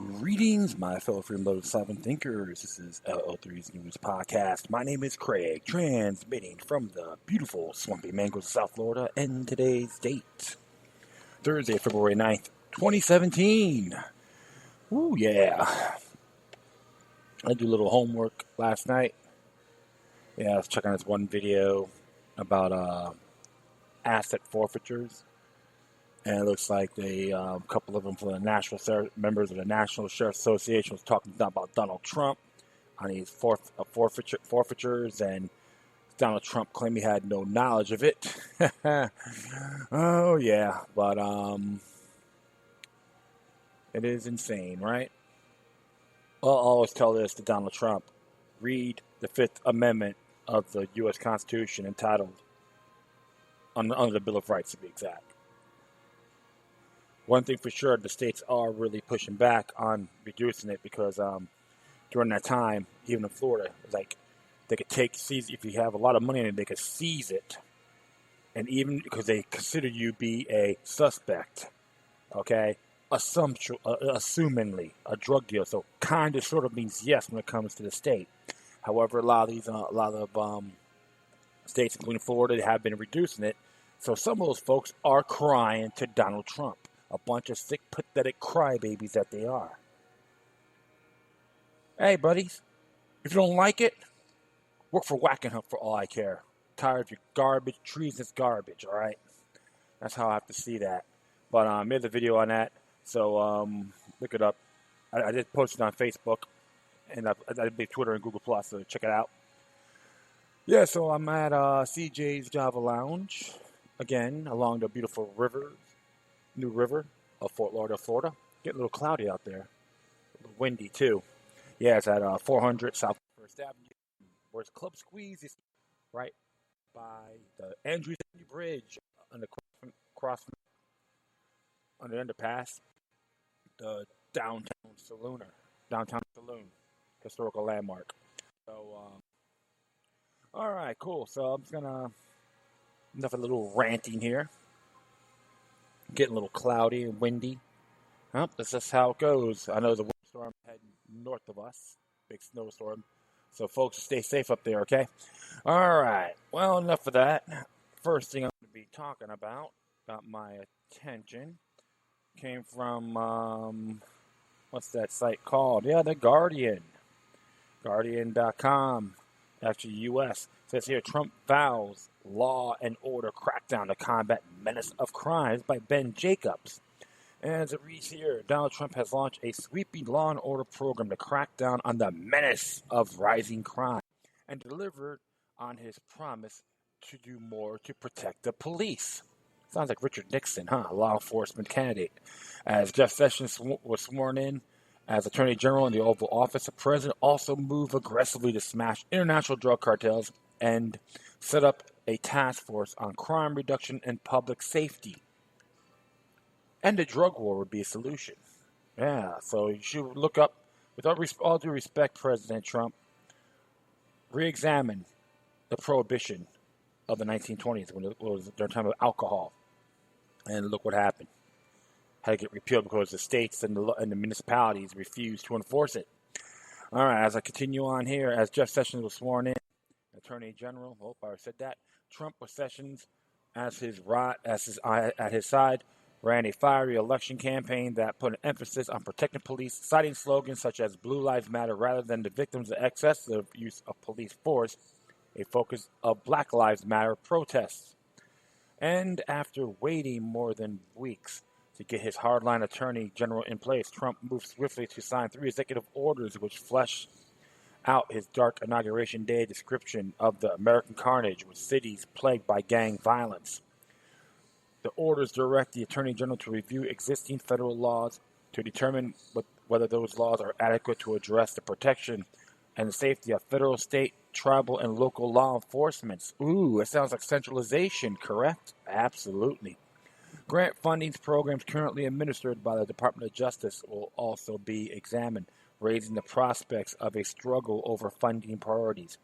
Greetings, my fellow freedom-loving sovereign thinkers. This is LL3's News Podcast. My name is Craig, transmitting from the beautiful swampy mangoes of South Florida, and today's date, Thursday, February 9th, 2017. Ooh, yeah. I did a little homework last night. Yeah, I was checking this one video about asset forfeitures. And it looks like a couple of them from the members of the National Sheriff's Association was talking about Donald Trump on these forfeitures, and Donald Trump claimed he had no knowledge of it. Oh yeah, but it is insane, right? I'll always tell this to Donald Trump: read the Fifth Amendment of the U.S. Constitution, entitled under the Bill of Rights, to be exact. One thing for sure, the states are really pushing back on reducing it because during that time, even in Florida, it's like they could seize, if you have a lot of money in it, they could seize it. And even because they consider you be a suspect, okay, assumingly a drug dealer. So kind of sort of means yes when it comes to the state. However, a lot of states, including Florida, they have been reducing it. So some of those folks are crying to Donald Trump. A bunch of sick, pathetic crybabies that they are. Hey, buddies, if you don't like it, work for Wackenhut for all I care. Tired of your garbage, treasonous garbage, all right? That's how I have to see that. But I made a video on that, so look it up. I did post it on Facebook, and I did Twitter and Google+, so check it out. Yeah, so I'm at CJ's Java Lounge, again, along the beautiful New River of Fort Lauderdale, Florida. Getting a little cloudy out there. A little windy, too. Yeah, it's at 400 South First Avenue. Where's Club Squeeze? It's right by the Andrews Bridge on the on the underpass. The Downtown Saloon. Historical landmark. So, all right, cool. So I'm just going to... Enough of a little ranting here. Getting a little cloudy and windy. Well, this is how it goes. I know the storm heading north of us. Big snowstorm. So, folks, stay safe up there, okay? All right. Well, enough of that. First thing I'm going to be talking about, got my attention, came from, what's that site called? Yeah, The Guardian. Guardian.com. Actually, U.S. Says here, Trump vows law and order crackdown to combat menace of crimes by Ben Jacobs. And as it reads here, Donald Trump has launched a sweeping law and order program to crack down on the menace of rising crime and delivered on his promise to do more to protect the police. Sounds like Richard Nixon, huh? A law enforcement candidate. As Jeff Sessions was sworn in as Attorney General in the Oval Office, the president also moved aggressively to smash international drug cartels and set up a task force on crime reduction and public safety. And the drug war would be a solution. Yeah, so you should look up, with all due respect, President Trump, re-examine the prohibition of the 1920s when it was during time of alcohol. And look what happened. Had to get repealed because the states and the municipalities refused to enforce it. All right, as I continue on here, as Jeff Sessions was sworn in, Attorney General, I already said that, Trump with Sessions at his side, ran a fiery election campaign that put an emphasis on protecting police, citing slogans such as Blue Lives Matter rather than the victims of excessive use of police force, a focus of Black Lives Matter protests. And after waiting more than weeks to get his hardline attorney general in place, Trump moved swiftly to sign 3 executive orders which flesh out his dark inauguration day description of the American carnage with cities plagued by gang violence. The orders direct the Attorney General to review existing federal laws to determine whether those laws are adequate to address the protection and the safety of federal, state, tribal, and local law enforcement. Ooh, it sounds like centralization, correct? Absolutely. Grant funding programs currently administered by the Department of Justice will also be examined, raising the prospects of a struggle over funding priorities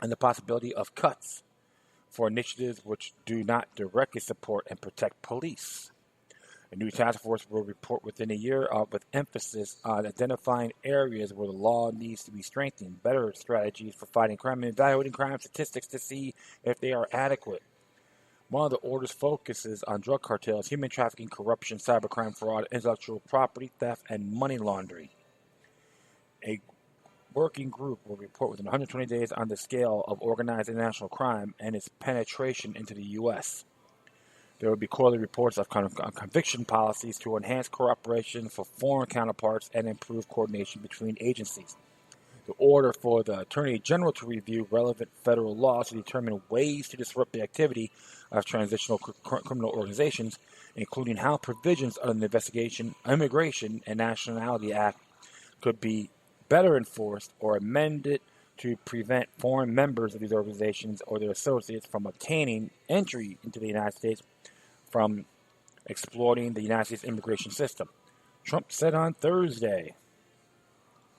and the possibility of cuts for initiatives which do not directly support and protect police. A new task force will report within a year with emphasis on identifying areas where the law needs to be strengthened, better strategies for fighting crime, and evaluating crime statistics to see if they are adequate. One of the order's focuses on drug cartels, human trafficking, corruption, cybercrime, fraud, intellectual property theft, and money laundering. A working group will report within 120 days on the scale of organized international crime and its penetration into the U.S. There will be quarterly reports on conviction policies to enhance cooperation for foreign counterparts and improve coordination between agencies. The order for the Attorney General to review relevant federal laws to determine ways to disrupt the activity of transitional criminal organizations, including how provisions of the Immigration and Nationality Act could be better enforced or amended to prevent foreign members of these organizations or their associates from obtaining entry into the United States from exploiting the United States immigration system. Trump said on Thursday,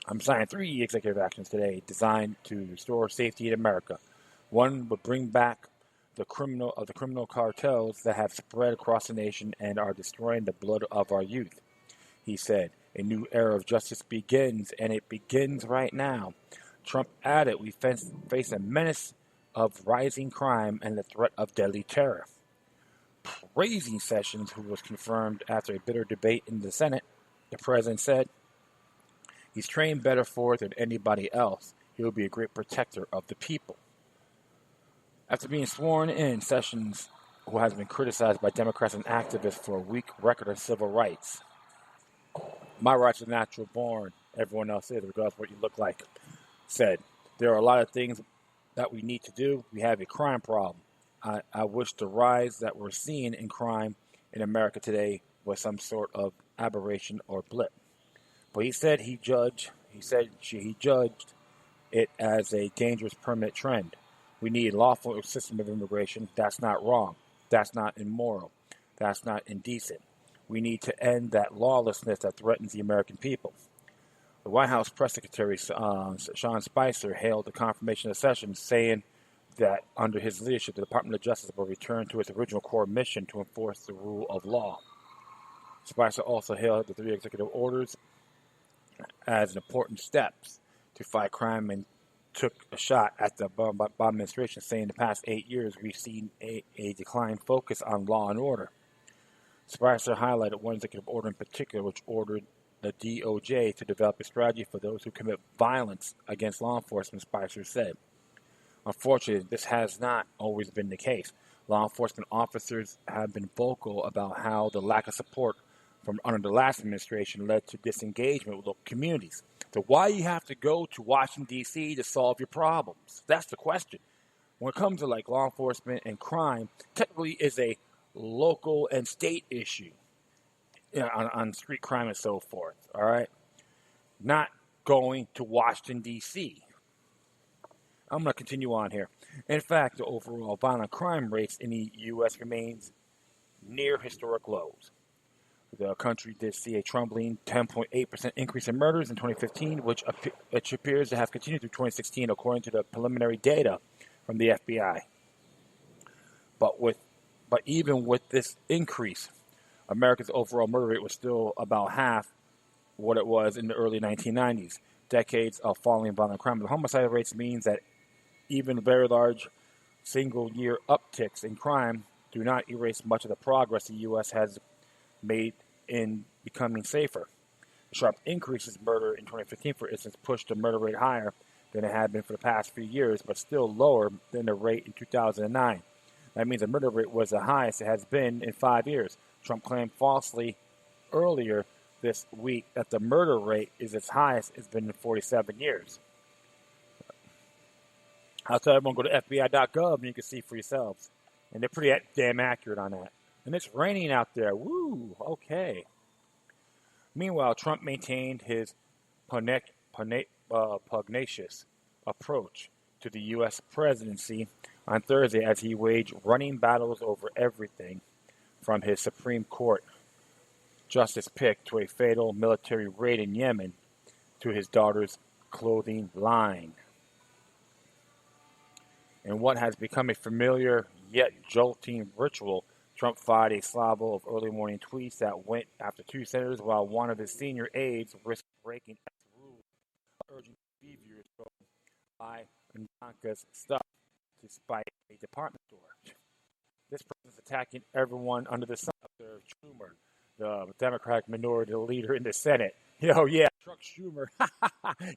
I'm signing 3 executive actions today designed to restore safety in America. One would bring back the criminal cartels that have spread across the nation and are destroying the blood of our youth. He said, a new era of justice begins, and it begins right now. Trump added, we face a menace of rising crime and the threat of deadly terror. Praising Sessions, who was confirmed after a bitter debate in the Senate, the president said, he's trained better for it than anybody else. He will be a great protector of the people. After being sworn in, Sessions, who has been criticized by Democrats and activists for a weak record of civil rights. My rights are natural born. Everyone else is, regardless of what you look like, said, there are a lot of things that we need to do. We have a crime problem. I wish the rise that we're seeing in crime in America today was some sort of aberration or blip. But he said he judged it as a dangerous permanent trend. We need a lawful system of immigration. That's not wrong. That's not immoral. That's not indecent. We need to end that lawlessness that threatens the American people. The White House press secretary, Sean Spicer, hailed the confirmation of Sessions, saying that under his leadership, the Department of Justice will return to its original core mission to enforce the rule of law. Spicer also hailed the 3 executive orders as important steps to fight crime and took a shot at the Obama administration, saying in the past 8 years we've seen a declined focus on law and order. Spicer highlighted one executive order in particular, which ordered the DOJ to develop a strategy for those who commit violence against law enforcement, Spicer said. Unfortunately, this has not always been the case. Law enforcement officers have been vocal about how the lack of support from under the last administration led to disengagement with local communities. So why you have to go to Washington, D.C. to solve your problems? That's the question. When it comes to like law enforcement and crime, technically is a local and state issue, on street crime and so forth, all right? Not going to Washington, D.C. I'm going to continue on here. In fact, the overall violent crime rates in the U.S. remains near historic lows. The country did see a trembling 10.8% increase in murders in 2015, which appears to have continued through 2016, according to the preliminary data from the FBI. But even with this increase, America's overall murder rate was still about half what it was in the early 1990s. Decades of falling violent crime. The homicide rates means that even very large single-year upticks in crime do not erase much of the progress the U.S. has made in becoming safer. The sharp increases in murder in 2015, for instance, pushed the murder rate higher than it had been for the past few years, but still lower than the rate in 2009. That means the murder rate was the highest it has been in 5 years. Trump claimed falsely earlier this week that the murder rate is its highest it's been in 47 years. I'll tell everyone, go to FBI.gov and you can see for yourselves. And they're pretty damn accurate on that. And it's raining out there. Woo, okay. Meanwhile, Trump maintained his pugnacious approach to the U.S. presidency on Thursday as he waged running battles over everything from his Supreme Court justice pick to a fatal military raid in Yemen to his daughter's clothing line. In what has become a familiar yet jolting ritual, Trump fired a salvo of early morning tweets that went after two senators, while one of his senior aides risked breaking rules, urging TV viewers to buy Ivanka's stuff to spite a department store. This person is attacking everyone under the sun. Observed Schumer, the Democratic minority leader in the Senate. Yo, yeah, Chuck Schumer,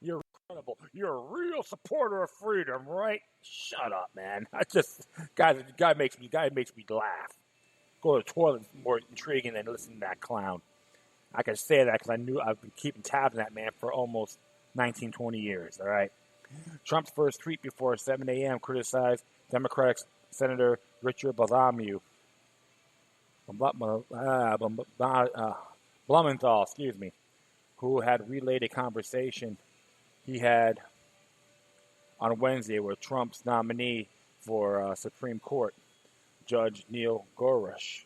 you're incredible. You're a real supporter of freedom, right? Shut up, man. Guy makes me laugh. Go to the toilet is more intriguing than listening to that clown. I can say that because I've been keeping tabs on that man for almost 19, 20 years, all right? Trump's first tweet before 7 a.m. criticized Democratic Senator Richard Blumenthal, who had relayed a conversation he had on Wednesday with Trump's nominee for Supreme Court, Judge Neil Gorsuch.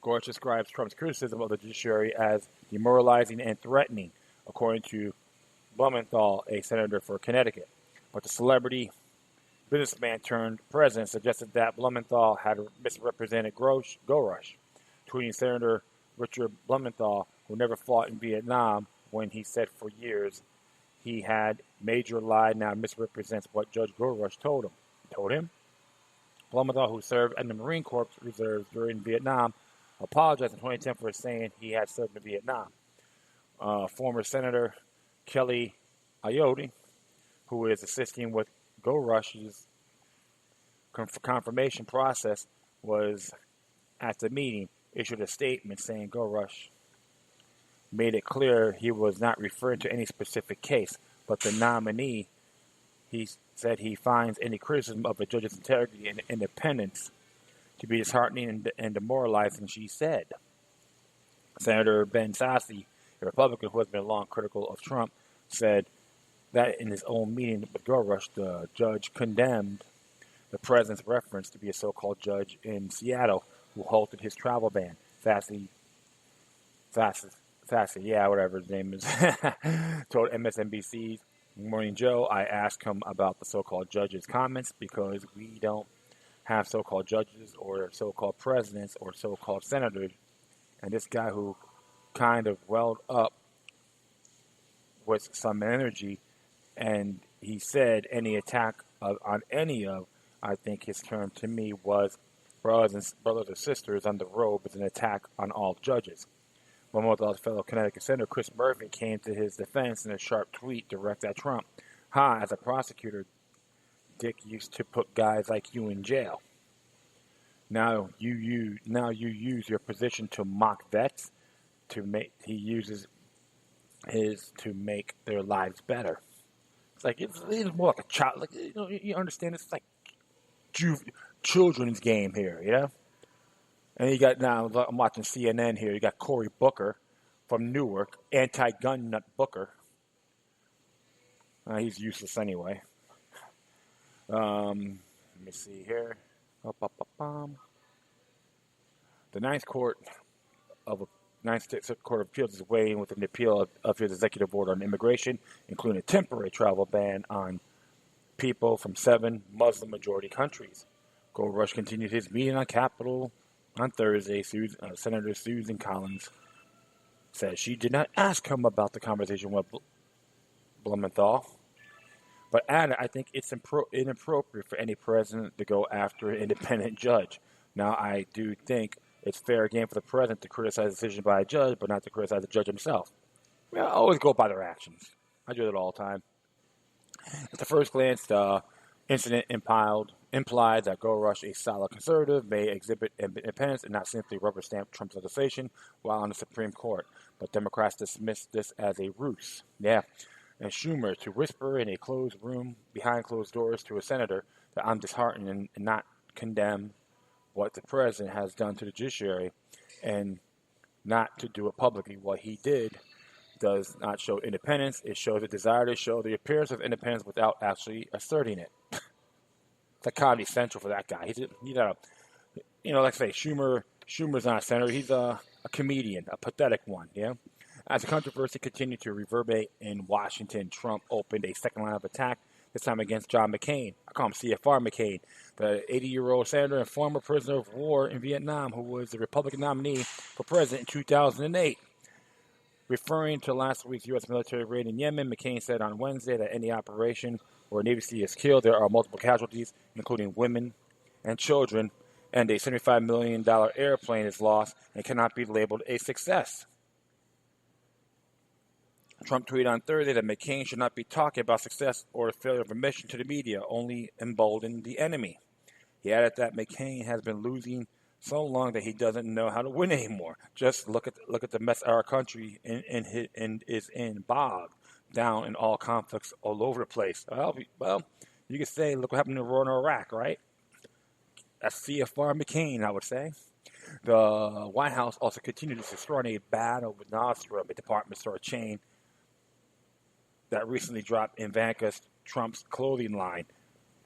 Gorsuch describes Trump's criticism of the judiciary as demoralizing and threatening, according to Blumenthal, a senator for Connecticut. But the celebrity businessman turned president suggested that Blumenthal had misrepresented Gorsuch, tweeting Senator Richard Blumenthal, who never fought in Vietnam, when he said for years he had major lie, now misrepresents what Judge Gorsuch told him. Blumenthal, who served in the Marine Corps Reserve during Vietnam, apologized in 2010 for saying he had served in Vietnam. Former Senator Kelly Ayotte, who is assisting with Gorsuch's confirmation process, was at the meeting, issued a statement saying Gorsuch made it clear he was not referring to any specific case, but the nominee. He said he finds any criticism of the judge's integrity and independence to be disheartening and demoralizing, she said. Senator Ben Sasse, a Republican who has been long critical of Trump, said that in his own meeting with Gorsuch, the judge condemned the president's reference to be a so-called judge in Seattle who halted his travel ban. Sasse, yeah, whatever his name is, told MSNBC's Morning Joe, I asked him about the so-called judge's comments because we don't have so-called judges or so-called presidents or so-called senators. And this guy who kind of welled up with some energy, and he said any attack on any of, I think his term to me was, brothers or sisters on the robe is an attack on all judges. One of his fellow Connecticut Senator Chris Murphy came to his defense in a sharp tweet directed at Trump. As a prosecutor, Dick used to put guys like you in jail. Now you use your position to mock vets. He uses his to make their lives better. It's like it's more like a child. Like you understand? It's like children's game here, you know. And you got now. I'm watching CNN here. You got Cory Booker from Newark, anti-gun nut Booker. He's useless anyway. Let me see here. The Ninth Circuit Court of Appeals is weighing with an appeal of his executive order on immigration, including a temporary travel ban on people from 7 Muslim-majority countries. Gorsuch continued his meeting on Capitol on Thursday. Senator Susan Collins said she did not ask him about the conversation with Blumenthal, but added, I think it's inappropriate for any president to go after an independent judge. Now, I do think it's fair game for the president to criticize a decision by a judge, but not to criticize the judge himself. I always go by their actions. I do it all the time. At the first glance, the incident implied that Gorsuch, a solid conservative, may exhibit independence and not simply rubber stamp Trump's legislation while on the Supreme Court. But Democrats dismissed this as a ruse. Yeah. And Schumer to whisper in a closed room behind closed doors to a senator that I'm disheartened and not condemn what the president has done to the judiciary and not to do it publicly. What he did does not show independence. It shows a desire to show the appearance of independence without actually asserting it. It's like Comedy Central for that guy. He's like I say, Schumer's not a senator. He's a comedian, a pathetic one, yeah? As the controversy continued to reverberate in Washington, Trump opened a second line of attack this time against John McCain. I call him CFR McCain, the 80-year-old senator and former prisoner of war in Vietnam who was the Republican nominee for president in 2008. Referring to last week's U.S. military raid in Yemen, McCain said on Wednesday that any operation where a Navy SEAL is killed, there are multiple casualties, including women and children, and a $75 million airplane is lost and cannot be labeled a success. Trump tweeted on Thursday that McCain should not be talking about success or the failure of a mission to the media, only embolden the enemy. He added that McCain has been losing so long that he doesn't know how to win anymore. Just look at the mess our country is in, bogged down in all conflicts all over the place. Well, you could say, look what happened in the war in Iraq, right? That's CFR McCain, I would say. The White House also continued its extraordinary battle with Nordstrom, a department store chain that recently dropped Ivanka Trump's clothing line.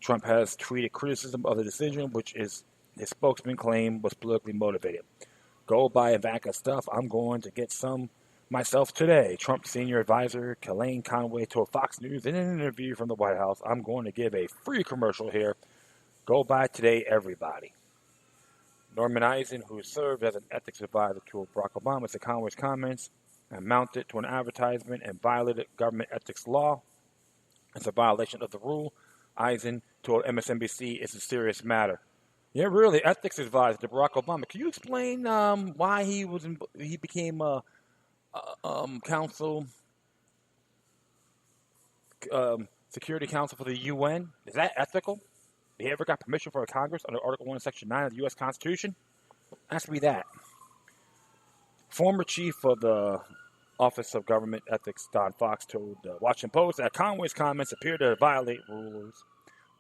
Trump has tweeted criticism of the decision, which is his spokesman claimed was politically motivated. Go buy Ivanka's stuff. I'm going to get some myself today. Trump's senior advisor, Kellyanne Conway, told Fox News in an interview from the White House, I'm going to give a free commercial here. Go buy today, everybody. Norman Eisen, who served as an ethics advisor to Barack Obama, said Conway's comments amounted to an advertisement and violated government ethics law. It's a violation of the rule. Eisen told MSNBC it's a serious matter. Yeah, really, ethics advisor to Barack Obama. Can you explain why he became Security Council for the UN? Is that ethical? He ever got permission from Congress under Article 1, Section 9 of the U.S. Constitution? Ask me that. Former chief of the Office of Government Ethics, Don Fox, told the Washington Post that Conway's comments appear to violate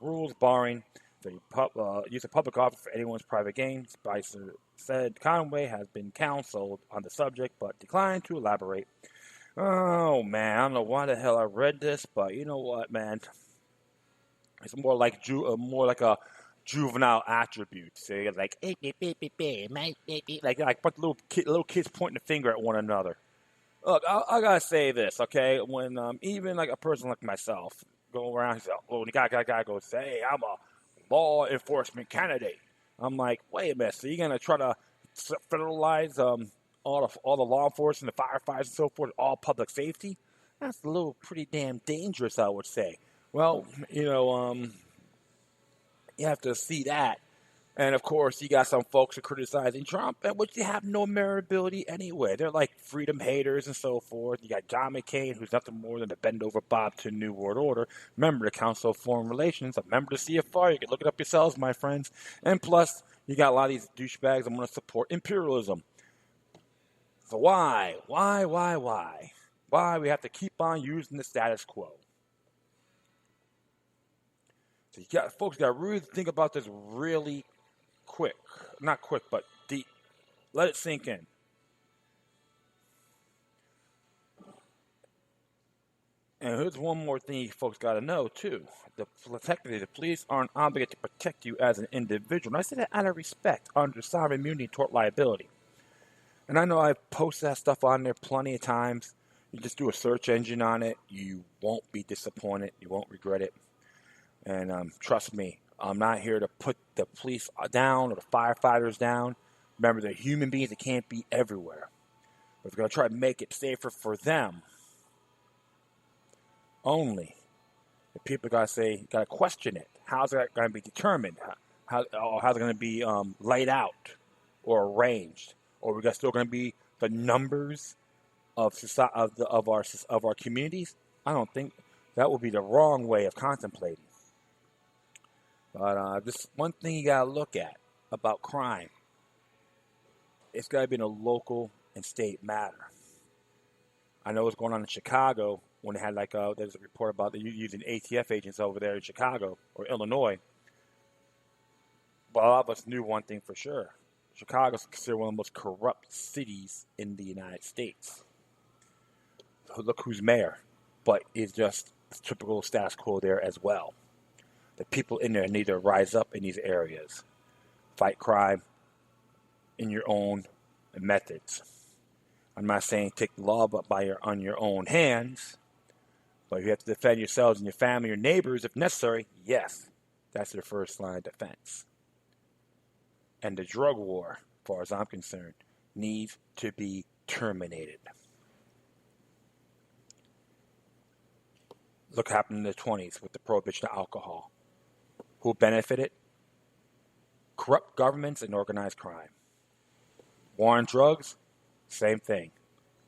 rules barring the use of public office for anyone's private gain. Spicer said Conway has been counseled on the subject, but declined to elaborate. Oh, man, I don't know why the hell I read this, but you know what, man? It's more like a juvenile attribute. Say like, but little kids pointing the finger at one another. Look, I gotta say this, okay? When even like a person like myself go around, when the guy goes, "Hey, I'm a law enforcement candidate," I'm like, wait a minute, so you're gonna try to federalize all the law enforcement, the firefighters, and so forth, all public safety? That's a little pretty damn dangerous, I would say. Well, you have to see that. And, of course, you got some folks who are criticizing Trump, which they have no meritability anyway. They're like freedom haters and so forth. You got John McCain, who's nothing more than a bend-over Bob to New World Order, member of the Council of Foreign Relations, a member of the CFR. You can look it up yourselves, my friends. And plus, you got a lot of these douchebags that want to support imperialism. So why? Why we have to keep on using the status quo? So folks got to really think about this really quick. Not quick, but deep. Let it sink in. And here's one more thing you folks got to know, too. Technically, the police aren't obligated to protect you as an individual. And I say that out of respect under sovereign immunity and tort liability. And I know I've posted that stuff on there plenty of times. You just do a search engine on it. You won't be disappointed. You won't regret it. And trust me, I'm not here to put the police down or the firefighters down. Remember, they're human beings. They can't be everywhere. But if we're going to try to make it safer for them, only the people got to question it. How's that going to be determined? How's it going to be laid out or arranged? Or we still going to be the numbers of our communities? I don't think that would be the wrong way of contemplating. But just one thing you got to look at about crime, it's got to be in a local and state matter. I know what's going on in Chicago when they had there's a report about using ATF agents over there in Chicago or Illinois. But a lot of us knew one thing for sure. Chicago is considered one of the most corrupt cities in the United States. Look who's mayor. But it's just typical status quo there as well. The people in there need to rise up in these areas. Fight crime in your own methods. I'm not saying take the law on your own hands, But if you have to defend yourselves and your family or neighbors if necessary, yes, that's their first line of defense. And the drug war, as far as I'm concerned, needs to be terminated. Look what happened in the 20s with the prohibition of alcohol. Who benefited? Corrupt governments and organized crime. War on drugs, same thing,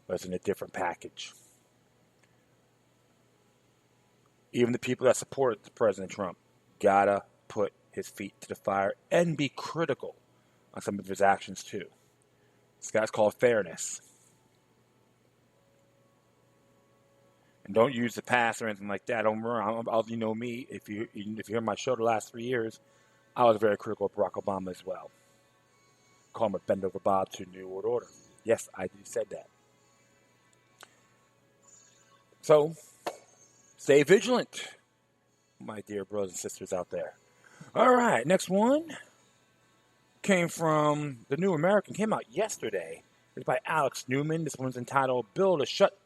but it's in a different package. Even the people that supported President Trump gotta put his feet to the fire and be critical on some of his actions too. This guy's called fairness. And don't use the past or anything like that. Don't worry, you know me. If you hear my show the last 3 years, I was very critical of Barack Obama as well. Call him a bend over Bob to New World Order. Yes, I said that. So, stay vigilant, my dear brothers and sisters out there. All right, next one came from The New American. Came out yesterday. It's by Alex Newman. This one's entitled "Bill to Shut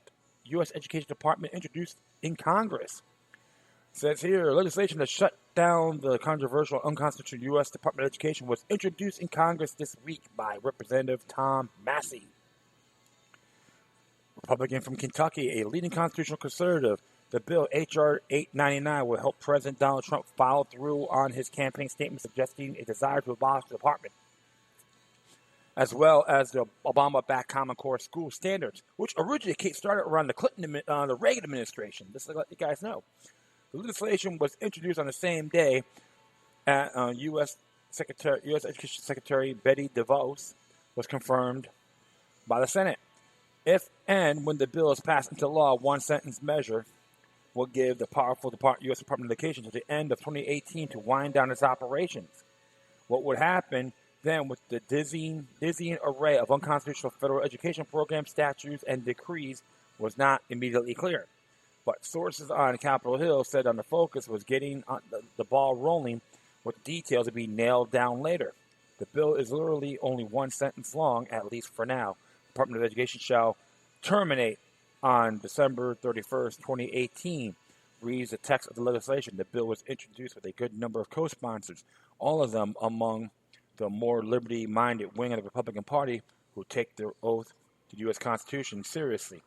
U.S. Education Department Introduced in Congress." It says here, legislation to shut down the controversial unconstitutional U.S. Department of Education was introduced in Congress this week by Representative Tom Massey, Republican from Kentucky, a leading constitutional conservative. The bill, H.R. 899, will help President Donald Trump follow through on his campaign statement suggesting a desire to abolish the department, as well as the Obama-backed Common Core school standards, which originally started around the Reagan administration. Just to let you guys know. The legislation was introduced on the same day at U.S. Education Secretary Betty DeVos was confirmed by the Senate. If and when the bill is passed into law, one-sentence measure will give the powerful U.S. Department of Education to the end of 2018 to wind down its operations. What would happen then with the dizzying array of unconstitutional federal education programs, statutes, and decrees was not immediately clear. But sources on Capitol Hill said on the focus was getting the ball rolling with details to be nailed down later. The bill is literally only one sentence long, at least for now. The Department of Education shall terminate on December 31st, 2018, reads the text of the legislation. The bill was introduced with a good number of co-sponsors, all of them among the more liberty-minded wing of the Republican Party who take their oath to the U.S. Constitution seriously.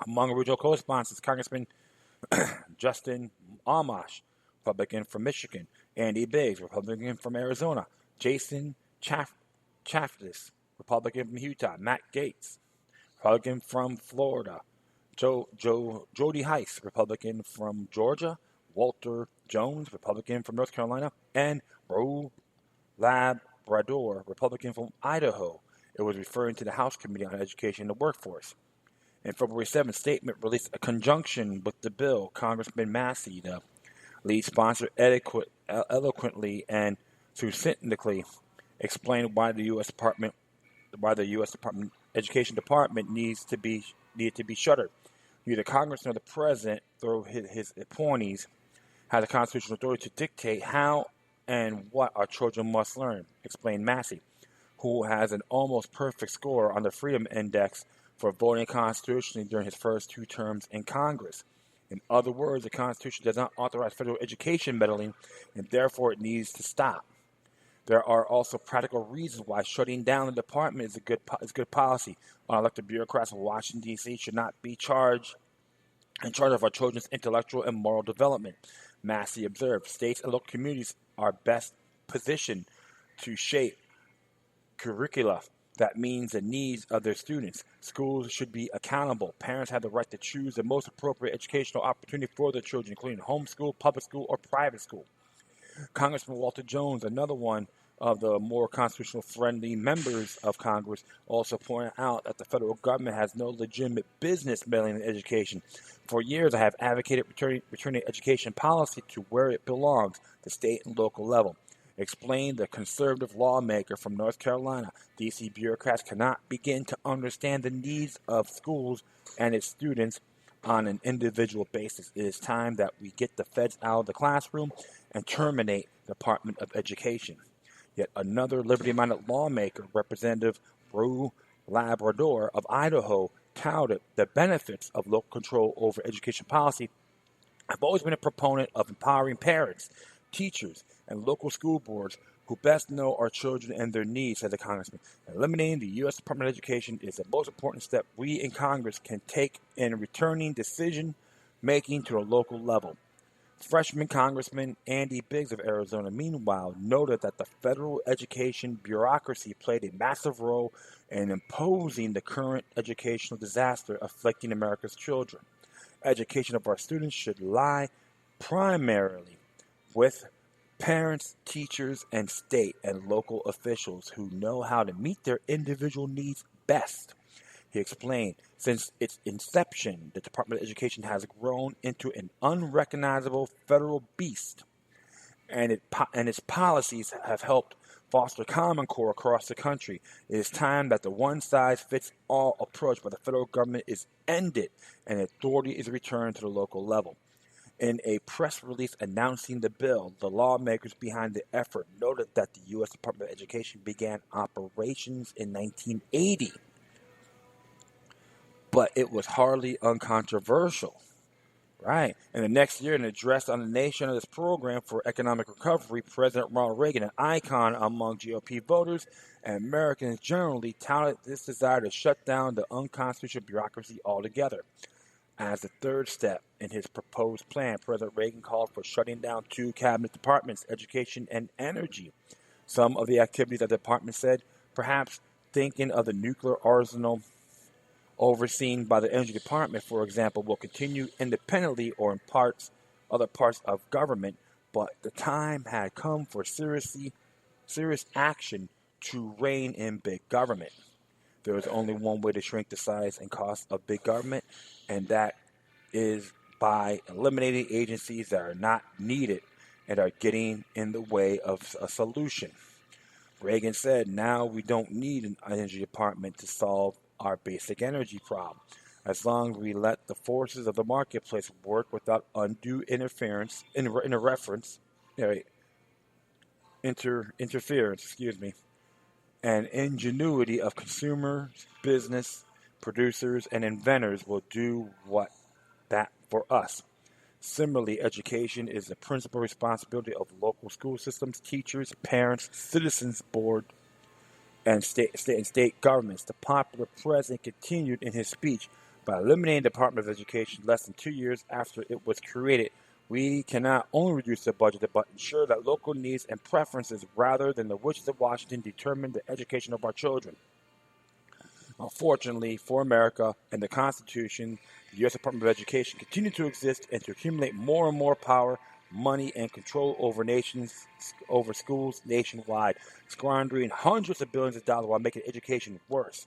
Among original co-sponsors, Congressman Justin Amash, Republican from Michigan; Andy Biggs, Republican from Arizona; Jason Chaffetz, Republican from Utah; Matt Gaetz, Republican from Florida; Jody Heiss, Republican from Georgia; Walter Jones, Republican from North Carolina; and Ro Labrador, Republican from Idaho. It was referring to the House Committee on Education and the Workforce. In February 7th, statement released a conjunction with the bill. Congressman Massey, the lead sponsor, eloquently and succinctly explained why the U.S. Education Department needed to be shuttered. Neither Congress nor the President, through his appointees, has the constitutional authority to dictate how and what our children must learn, explained Massey, who has an almost perfect score on the Freedom Index for voting constitutionally during his first 2 terms in Congress. In other words, the Constitution does not authorize federal education meddling, and therefore it needs to stop. There are also practical reasons why shutting down the department is good policy. Unelected bureaucrats in Washington, D.C. should not be in charge of our children's intellectual and moral development. Massey observed, states and local communities are best positioned to shape curricula that means the needs of their students. Schools should be accountable. Parents have the right to choose the most appropriate educational opportunity for their children, including homeschool, public school, or private school. Congressman Walter Jones, another one of the more constitutional-friendly members of Congress, also pointed out that the federal government has no legitimate business meddling in education. For years, I have advocated returning education policy to where it belongs, the state and local level. Explained the conservative lawmaker from North Carolina. D.C. bureaucrats cannot begin to understand the needs of schools and its students on an individual basis. It is time that we get the feds out of the classroom and terminate the Department of Education. Yet another liberty-minded lawmaker, Representative Ro Labrador of Idaho, touted the benefits of local control over education policy I've always been a proponent of empowering parents, teachers, and local school boards who best know our children and their needs, said the congressman. Eliminating the U.S. Department of Education is the most important step we in Congress can take in returning decision making to a local level. Freshman Congressman Andy Biggs of Arizona, meanwhile, noted that the federal education bureaucracy played a massive role in imposing the current educational disaster afflicting America's children. Education of our students should lie primarily with parents, teachers, and state and local officials who know how to meet their individual needs best. He explained, since its inception, the Department of Education has grown into an unrecognizable federal beast, and its policies have helped foster Common Core across the country. It is time that the one-size-fits-all approach by the federal government is ended and authority is returned to the local level. In a press release announcing the bill, the lawmakers behind the effort noted that the U.S. Department of Education began operations in 1980. But it was hardly uncontroversial, right? And the next year, in an address on the nation of this program for economic recovery, President Ronald Reagan, an icon among GOP voters and Americans generally, touted this desire to shut down the unconstitutional bureaucracy altogether. As the third step in his proposed plan, President Reagan called for shutting down two cabinet departments, education and energy. Some of the activities that the department said, perhaps thinking of the nuclear arsenal overseen by the Energy Department, for example, will continue independently or in other parts of government, but the time had come for serious action to rein in big government. There is only one way to shrink the size and cost of big government, and that is by eliminating agencies that are not needed and are getting in the way of a solution. Reagan said, now we don't need an energy department to solve our basic energy problem. As long as we let the forces of the marketplace work without undue interference, interference, and ingenuity of consumers, business, producers, and inventors will do that for us. Similarly, education is the principal responsibility of local school systems, teachers, parents, citizens board, and state governments. The popular president continued in his speech, by eliminating the Department of Education less than 2 years after it was created, we can not only reduce the budget, but ensure that local needs and preferences rather than the wishes of Washington determine the education of our children. Unfortunately for America and the Constitution, the U.S. Department of Education continue to exist and to accumulate more and more power, money, and control over schools nationwide, squandering hundreds of billions of dollars while making education worse.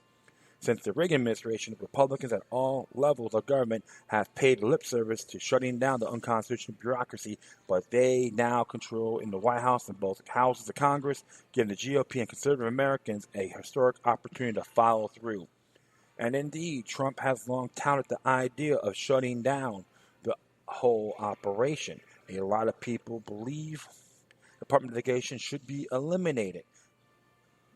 Since the Reagan administration, Republicans at all levels of government have paid lip service to shutting down the unconstitutional bureaucracy, but they now control in the White House and both houses of Congress, giving the GOP and conservative Americans a historic opportunity to follow through. And indeed, Trump has long touted the idea of shutting down the whole operation. A lot of people believe the Department of Education should be eliminated.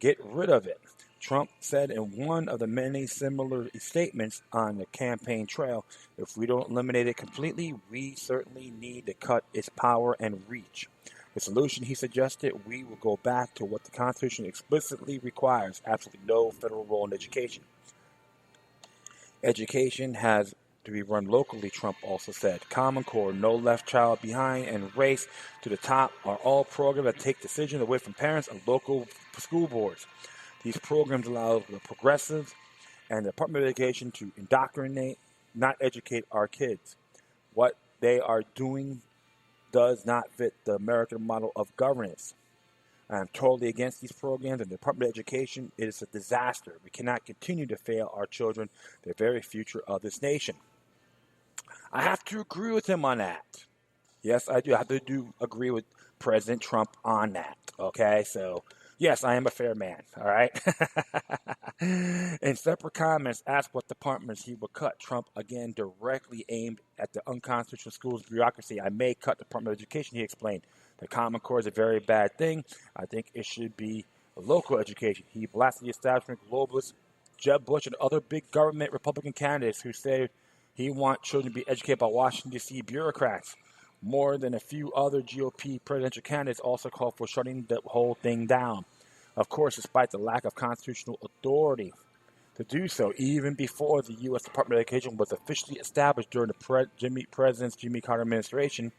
Get rid of it. Trump said in one of the many similar statements on the campaign trail, if we don't eliminate it completely, we certainly need to cut its power and reach. The solution he suggested, we will go back to what the Constitution explicitly requires, absolutely no federal role in education. Education has to be run locally, Trump also said. Common Core, No Left Child Behind, and Race to the Top are all programs that take decisions away from parents and local school boards. These programs allow the progressives and the Department of Education to indoctrinate, not educate our kids. What they are doing does not fit the American model of governance. I am totally against these programs, and the Department of Education is a disaster. We cannot continue to fail our children, the very future of this nation. I have to agree with him on that. Yes, I do. I have to agree with President Trump on that. Okay, so yes, I am a fair man. All right. In separate comments, asked what departments he would cut. Trump again directly aimed at the unconstitutional schools bureaucracy. I may cut the Department of Education, he explained. The Common Core is a very bad thing. I think it should be local education. He blasted the establishment, globalists, Jeb Bush, and other big government Republican candidates who said He wants children to be educated by Washington, D.C. bureaucrats. More than a few other GOP presidential candidates also called for shutting the whole thing down. Of course, despite the lack of constitutional authority to do so, even before the U.S. Department of Education was officially established during the President Jimmy Carter's administration,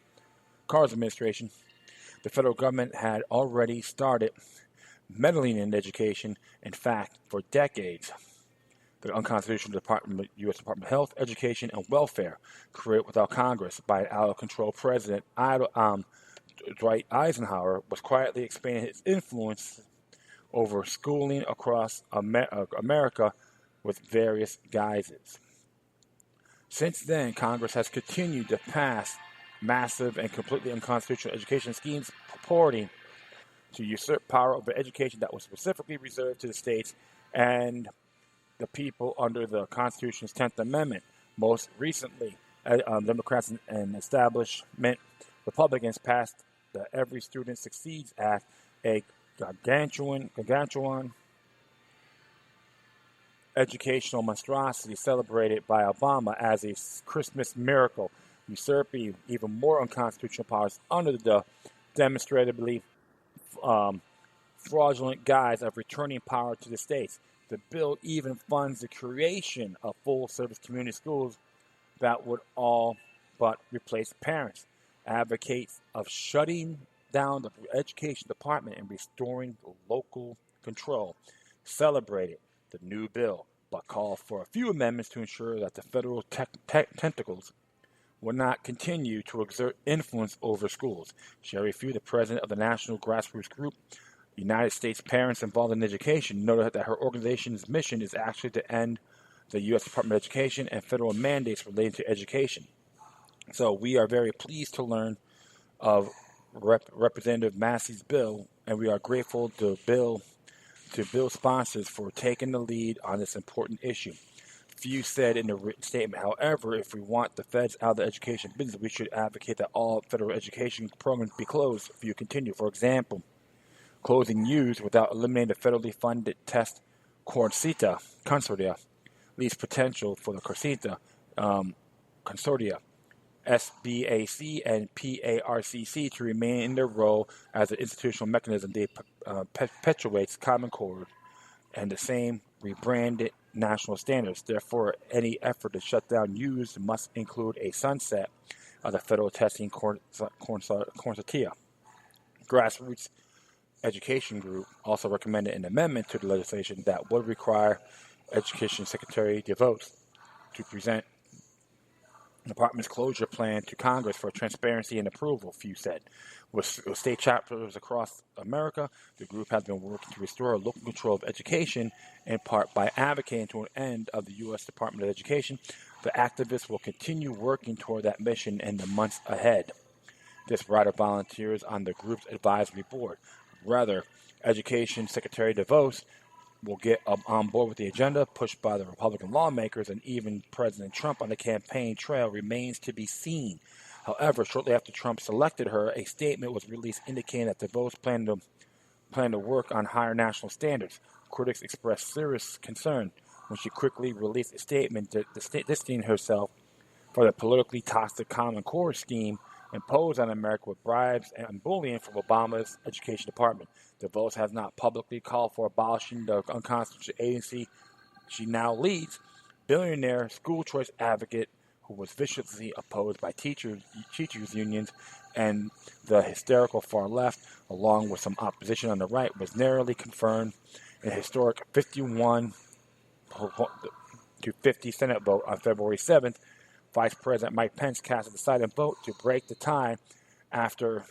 the federal government had already started meddling in education. In fact, for decades, the unconstitutional U.S. Department of Health, Education, and Welfare, created without Congress by an out-of-control President Dwight Eisenhower, was quietly expanding his influence over schooling across America with various guises. Since then, Congress has continued to pass massive and completely unconstitutional education schemes purporting to usurp power over education that was specifically reserved to the states and the people under the Constitution's 10th Amendment. Most recently, Democrats and establishment Republicans passed the Every Student Succeeds Act, a gargantuan educational monstrosity celebrated by Obama as a Christmas miracle, usurping even more unconstitutional powers under the demonstrably fraudulent guise of returning power to the states. The bill even funds the creation of full-service community schools that would all but replace parents. Advocates of shutting down the education department and restoring local control celebrated the new bill, but called for a few amendments to ensure that the federal tentacles will not continue to exert influence over schools. Sherry Few, the president of the national grassroots group United States Parents Involved in Education, noted that her organization's mission is actually to end the U.S. Department of Education and federal mandates related to education. So we are very pleased to learn of Representative Massey's bill, and we are grateful to bill sponsors for taking the lead on this important issue. Few said in a written statement, however, if we want the feds out of the education business, we should advocate that all federal education programs be closed. Few continued. For example, closing U's without eliminating the federally funded test consortia leaves potential for the consortia, SBAC and PARCC, to remain in their role as an institutional mechanism that perpetuates Common Core and the same rebranded national standards. Therefore, any effort to shut down U's must include a sunset of the federal testing consortia. Grassroots Education Group also recommended an amendment to the legislation that would require Education Secretary DeVos to present the department's closure plan to Congress for transparency and approval, Few said. With state chapters across America, the group has been working to restore local control of education, in part by advocating to an end of the U.S. Department of Education. The activists will continue working toward that mission in the months ahead. This writer volunteers on the group's advisory board. Rather, Education Secretary DeVos will get on board with the agenda pushed by the Republican lawmakers, and even President Trump on the campaign trail remains to be seen. However, shortly after Trump selected her, a statement was released indicating that DeVos planned to work on higher national standards. Critics expressed serious concern when she quickly released a statement distancing herself for the politically toxic Common Core scheme imposed on America with bribes and bullying from Obama's Education Department. DeVos has not publicly called for abolishing the unconstitutional agency she now leads. Billionaire school choice advocate who was viciously opposed by teachers unions and the hysterical far left, along with some opposition on the right, was narrowly confirmed in a historic 51 to 50 Senate vote on February 7th. Vice President Mike Pence cast a decided vote to break the tie after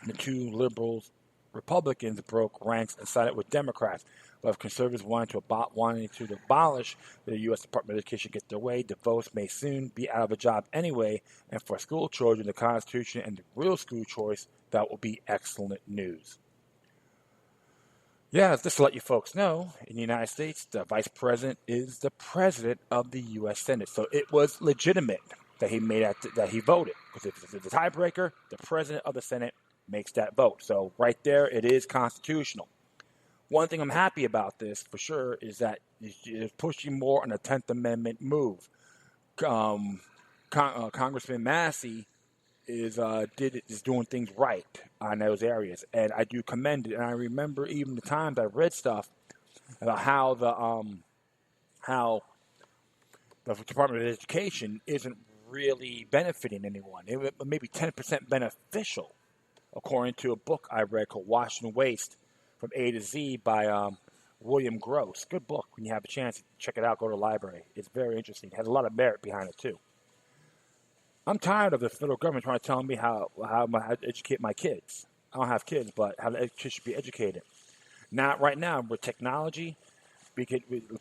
the two liberal Republicans broke ranks and sided with Democrats. But if conservatives wanting to abolish the U.S. Department of Education get their way, DeVos may soon be out of a job anyway. And for school children, the Constitution and the real school choice, that will be excellent news. Yeah, just to let you folks know, in the United States, the vice president is the president of the U.S. Senate. So it was legitimate that he voted. Because if it's a tiebreaker, the president of the Senate makes that vote. So right there, it is constitutional. One thing I'm happy about this, for sure, is that it's pushing more on a 10th Amendment move. Congressman Massey is doing things right on those areas, and I do commend it. And I remember even the times I read stuff about how the Department of Education isn't really benefiting anyone. It was maybe 10% beneficial, according to a book I read called Washington Waste from A to Z by William Gross. Good book. When you have a chance, check it out. Go to the library. It's very interesting. It has a lot of merit behind it, too. I'm tired of the federal government trying to tell me how to educate my kids. I don't have kids, but how the kids should be educated. Not right now with technology.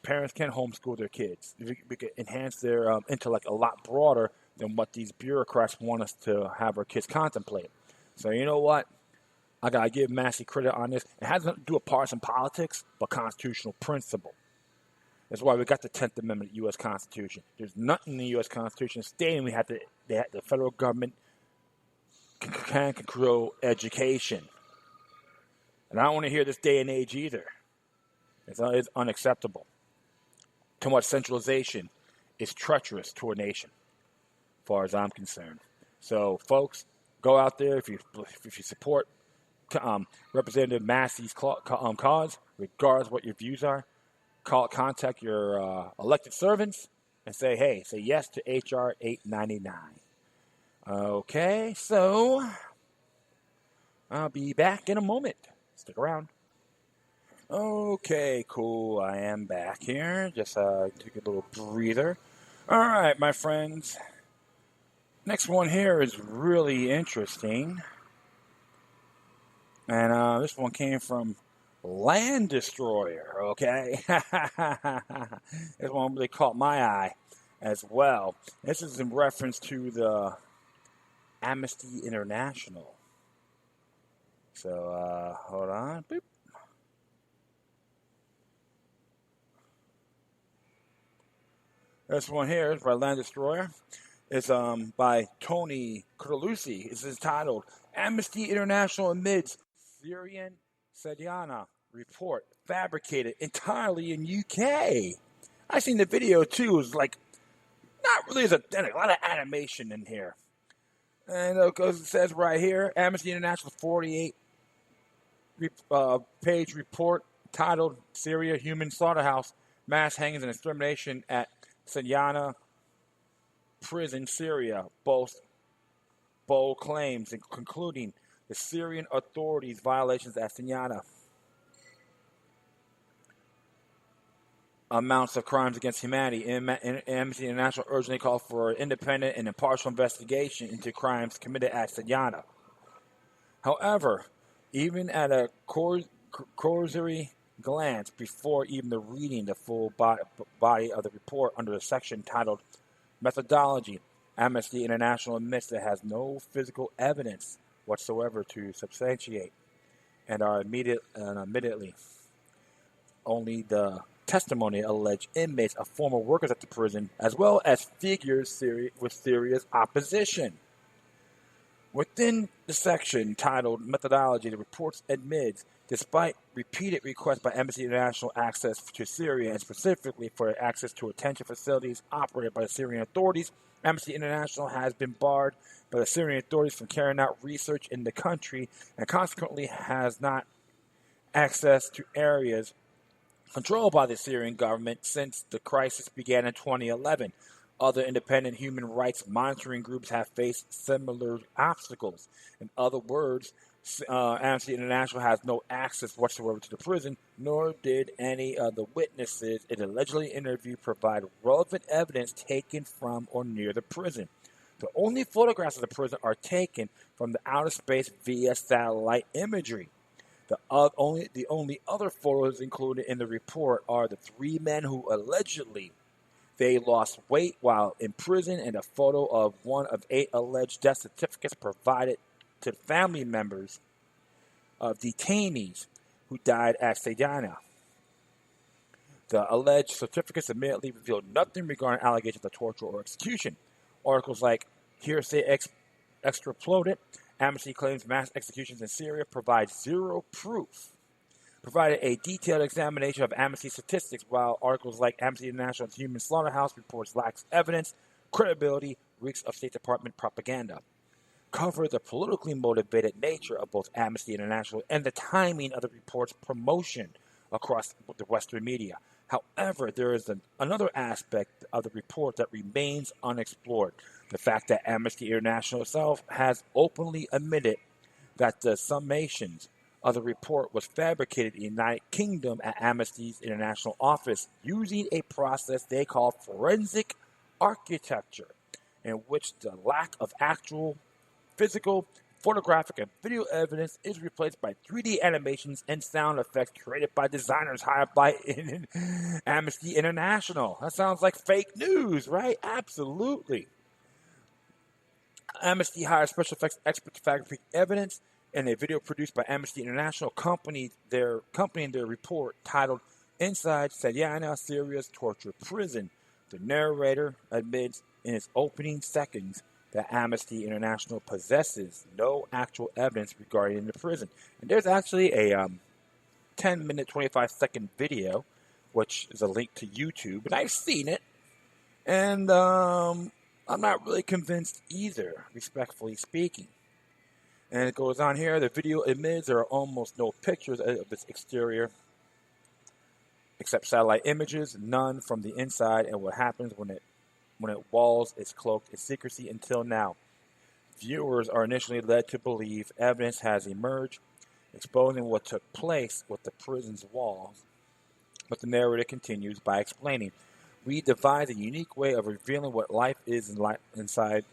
Parents can homeschool their kids. We could enhance their intellect a lot broader than what these bureaucrats want us to have our kids contemplate. So you know what? I got to give Massey credit on this. It has nothing to do with partisan politics, but constitutional principle. That's why we got the 10th Amendment U.S. Constitution. There's nothing in the U.S. Constitution stating the federal government can control education. And I don't want to hear this day and age either. It's unacceptable. Too much centralization is treacherous to a nation, as far as I'm concerned. So, folks, go out there if you support Representative Massey's cause, regardless of what your views are. Contact your elected servants and say yes to H.R. 899. Okay, so I'll be back in a moment. Stick around. Okay, cool. I am back here. Just took a little breather. All right, my friends. Next one here is really interesting. And this one came from Land Destroyer, okay? This one really caught my eye as well. This is in reference to the Amnesty International. So, hold on. Boop. This one here is by Land Destroyer. It's by Tony Carlucci. It's entitled Amnesty International Admits Syrian Sediana Report Fabricated Entirely in UK. I seen the video too. It was like, not really, there's a lot of animation in here. And it says right here, Amnesty International 48 page report titled Syria Human Slaughterhouse, Mass Hangings and Extermination at Sediana Prison, Syria. Bold claims, concluding the Syrian authorities' violations at Sediana amounts of crimes against humanity. Amnesty International urgently called for an independent and impartial investigation into crimes committed at Sediana. However, even at a cursory glance, before even reading the full body of the report under the section titled Methodology, Amnesty International admits it has no physical evidence whatsoever to substantiate, and admittedly only the testimony of alleged inmates of former workers at the prison, as well as figures with serious opposition. Within the section titled Methodology, the report admits, despite repeated requests by Amnesty International access to Syria, and specifically for access to detention facilities operated by the Syrian authorities, Amnesty International has been barred by the Syrian authorities from carrying out research in the country and consequently has not access to areas controlled by the Syrian government since the crisis began in 2011. Other independent human rights monitoring groups have faced similar obstacles. In other words, Amnesty International has no access whatsoever to the prison, nor did any of the witnesses it allegedly interviewed provide relevant evidence taken from or near the prison. The only photographs of the prison are taken from the outer space via satellite imagery. The only other photos included in the report are the 3 men who allegedly they lost weight while in prison, and a photo of one of 8 alleged death certificates provided to family members of detainees who died at Sediana. The alleged certificates admittedly revealed nothing regarding allegations of torture or execution. Articles like Hearsay Extrapolate, Amnesty claims mass executions in Syria provide zero proof, provided a detailed examination of Amnesty statistics, while articles like Amnesty International's Human Slaughterhouse reports lacks evidence, credibility, reeks of State Department propaganda. Cover the politically motivated nature of both Amnesty International and the timing of the report's promotion across the Western media. However, there is another aspect of the report that remains unexplored. The fact that Amnesty International itself has openly admitted that the summations of the report was fabricated in the United Kingdom at Amnesty's International office using a process they call forensic architecture, in which the lack of actual physical, photographic, and video evidence is replaced by 3D animations and sound effects created by designers hired by Amnesty International. That sounds like fake news, right? Absolutely. Amnesty hired special effects experts to fabricate evidence, and a video produced by Amnesty International accompanied their report titled Inside Sayana Syria's Torture Prison. The narrator admits in its opening seconds that Amnesty International possesses no actual evidence regarding the prison. And there's actually a 10-minute, 25-second video, which is a link to YouTube, and I've seen it. And I'm not really convinced either, respectfully speaking. And it goes on here, the video admits there are almost no pictures of its exterior, except satellite images, none from the inside, and what happens when it walls is cloaked in secrecy until now. Viewers are initially led to believe evidence has emerged, exposing what took place with the prison's walls. But the narrator continues by explaining, we devised a unique way of revealing what life is inside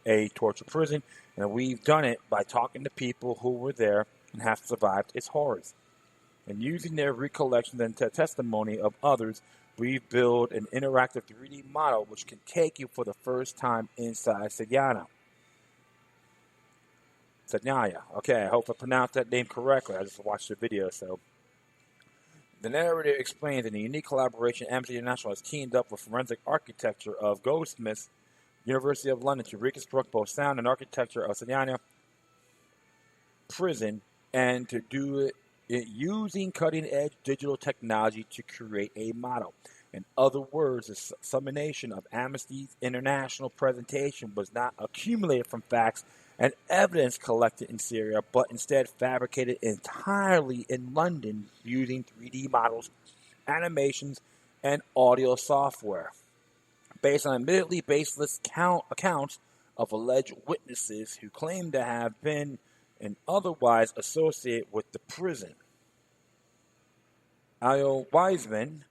a torture prison, and we've done it by talking to people who were there and have survived its horrors. And using their recollections and testimony of others, we've built an interactive 3D model which can take you for the first time inside Sayana. Okay, I hope I pronounced that name correctly. I just watched the video, so. The narrator explains in a unique collaboration, Amnesty International has teamed up with forensic architecture of Goldsmiths, University of London, to reconstruct both sound and architecture of Sayana prison, and to do it using cutting-edge digital technology to create a model. In other words, the summation of Amnesty International presentation was not accumulated from facts and evidence collected in Syria, but instead fabricated entirely in London using 3D models, animations, and audio software, based on admittedly baseless accounts of alleged witnesses who claim to have been and otherwise associated with the prison. Io Wiseman,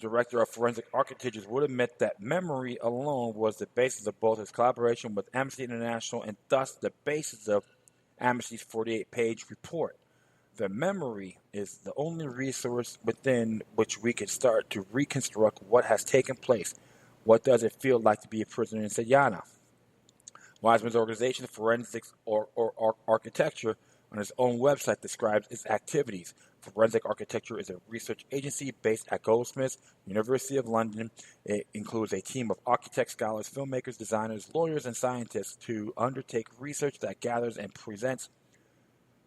director of forensic architecture, would admit that memory alone was the basis of both his collaboration with Amnesty International and thus the basis of Amnesty's 48-page report. The memory is the only resource within which we can start to reconstruct what has taken place. What does it feel like to be a prisoner in Sayana? Wiseman's organization, Forensics or Architecture, on its own website describes its activities. Forensic Architecture is a research agency based at Goldsmiths, University of London. It includes a team of architects, scholars, filmmakers, designers, lawyers, and scientists to undertake research that gathers and presents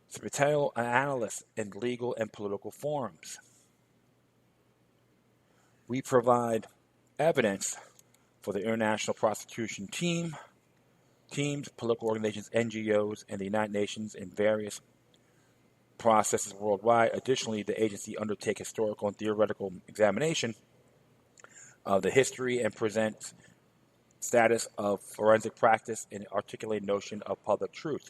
spatial analysis in legal and political forums. We provide evidence for the International Prosecution Teams, political organizations, NGOs, and the United Nations in various processes worldwide. Additionally, the agency undertakes historical and theoretical examination of the history and presents status of forensic practice and articulate notion of public truth.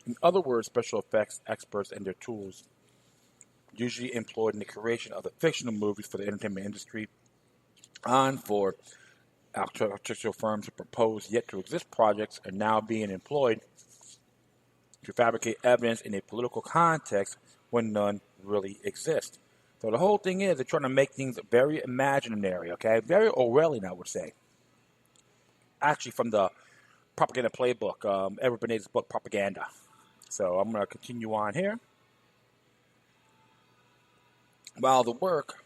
In other words, special effects experts and their tools, usually employed in the creation of the fictional movies for the entertainment industry, for architectural firms to propose yet to exist projects, are now being employed to fabricate evidence in a political context when none really exist. So the whole thing is they're trying to make things very imaginary, okay? Very Orwellian, I would say. Actually, from the propaganda playbook, Edward Bernays' book, Propaganda. So I'm going to continue on here. While the work...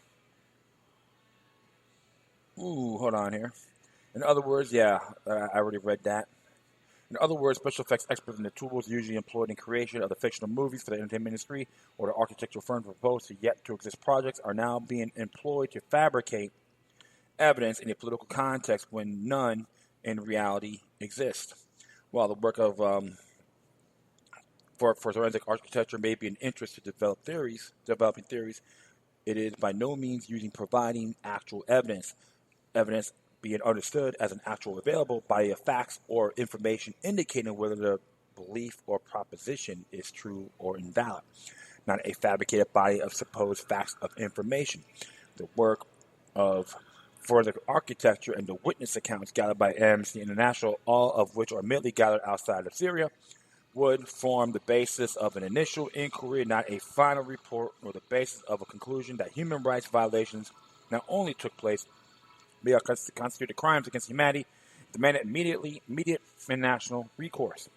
hold on here. In other words, I already read that. In other words, special effects experts in the tools usually employed in creation of the fictional movies for the entertainment industry or the architectural firms proposed to yet to exist projects are now being employed to fabricate evidence in a political context when none in reality exists. While the work of for forensic architecture may be an interest to developing theories, it is by no means using providing actual evidence. Evidence being understood as an actual available body of facts or information indicating whether the belief or proposition is true or invalid, not a fabricated body of supposed facts of information. The work of forensic architecture and the witness accounts gathered by Amnesty International, all of which are merely gathered outside of Syria, would form the basis of an initial inquiry, not a final report, or the basis of a conclusion that human rights violations not only took place, but are constituted crimes against humanity, demanded immediate international recourse.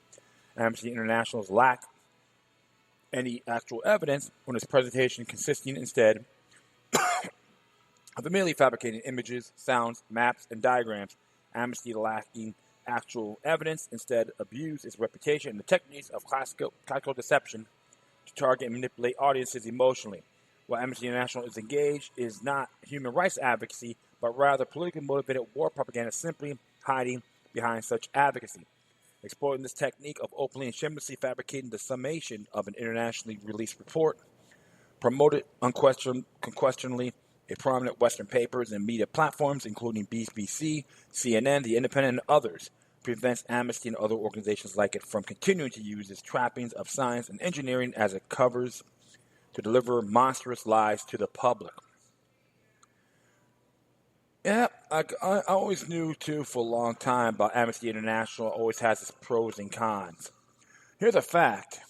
Amnesty International's lack any actual evidence on its presentation, consisting instead of merely fabricating images, sounds, maps, and diagrams. Amnesty lacking actual evidence instead abused its reputation and the techniques of classical deception to target and manipulate audiences emotionally. What Amnesty International is engaged is not human rights advocacy, but rather politically motivated war propaganda, simply hiding behind such advocacy. Exploiting this technique of openly and shamelessly fabricating the summation of an internationally released report, promoted unquestionably in prominent Western papers and media platforms, including BBC, CNN, The Independent, and others, prevents Amnesty and other organizations like it from continuing to use its trappings of science and engineering as it covers to deliver monstrous lies to the public. Yeah, I always knew, too, for a long time about Amnesty International. Always has its pros and cons. Here's a fact.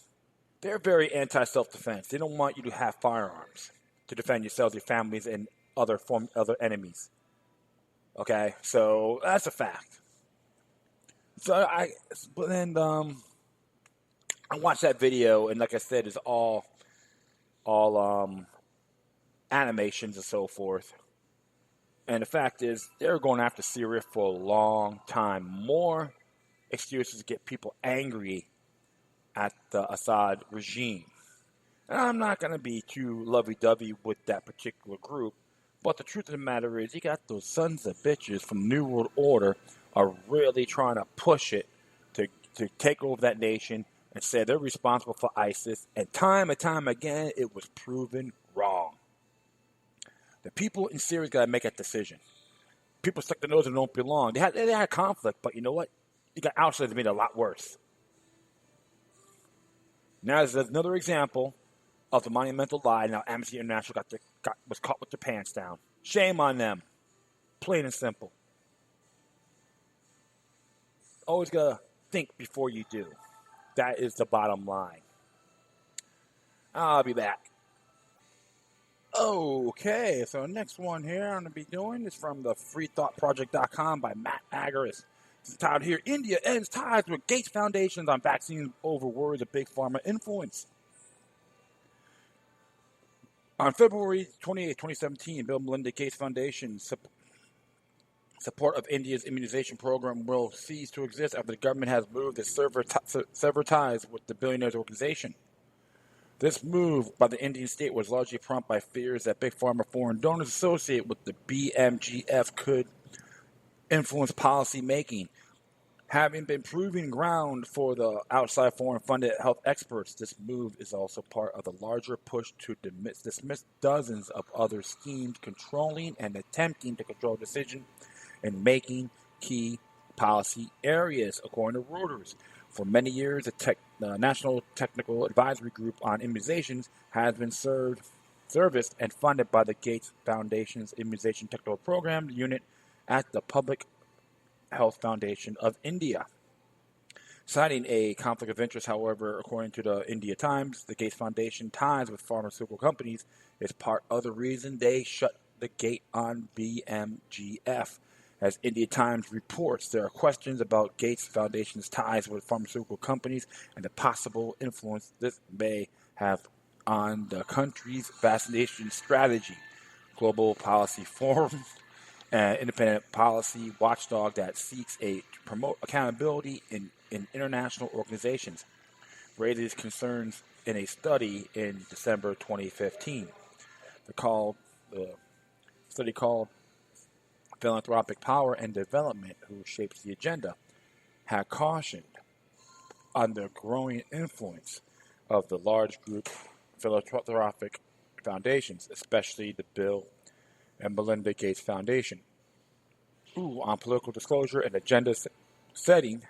They're very anti-self-defense. They don't want you to have firearms to defend yourselves, your families, and other enemies. Okay? So, that's a fact. But then, I watched that video, and like I said, it's all animations and so forth. And the fact is, they're going after Syria for a long time. More excuses to get people angry at the Assad regime. And I'm not going to be too lovey-dovey with that particular group, but the truth of the matter is, you got those sons of bitches from New World Order are really trying to push it to take over that nation and say they're responsible for ISIS. And time again, it was proven wrong. The people in Syria got to make that decision. People stuck their nose and don't belong. They had conflict, but you know what? You got outsiders that made it a lot worse. Now there's another example of the monumental lie. Now Amnesty International was caught with their pants down. Shame on them. Plain and simple. Always got to think before you do. That is the bottom line. I'll be back. Okay, so next one here I'm going to be doing is from the freethoughtproject.com by Matt Agaris. It's titled here, India ends ties with Gates Foundations on vaccines over worries of big pharma influence. On February 28, 2017, Bill and Melinda Gates Foundation support of India's immunization program will cease to exist after the government has moved to sever ties with the billionaire's organization. This move by the Indian state was largely prompted by fears that big pharma foreign donors associated with the BMGF could influence policy making. Having been proving ground for the outside foreign-funded health experts, this move is also part of the larger push to dismiss dozens of other schemes controlling and attempting to control decision in making key policy areas, according to Reuters. For many years, the National Technical Advisory Group on Immunizations has been serviced and funded by the Gates Foundation's Immunization Technical Program unit at the Public Health Foundation of India. Citing a conflict of interest, however, according to the India Times, the Gates Foundation ties with pharmaceutical companies is part of the reason they shut the gate on BMGF. As India Times reports, there are questions about Gates Foundation's ties with pharmaceutical companies and the possible influence this may have on the country's vaccination strategy. Global Policy Forum, an independent policy watchdog that seeks to promote accountability in in international organizations, raised these concerns in a study in December 2015. The study called Philanthropic Power and Development, Who Shapes the Agenda, had cautioned on the growing influence of the large group philanthropic foundations, especially the Bill and Melinda Gates Foundation, on political disclosure and agenda setting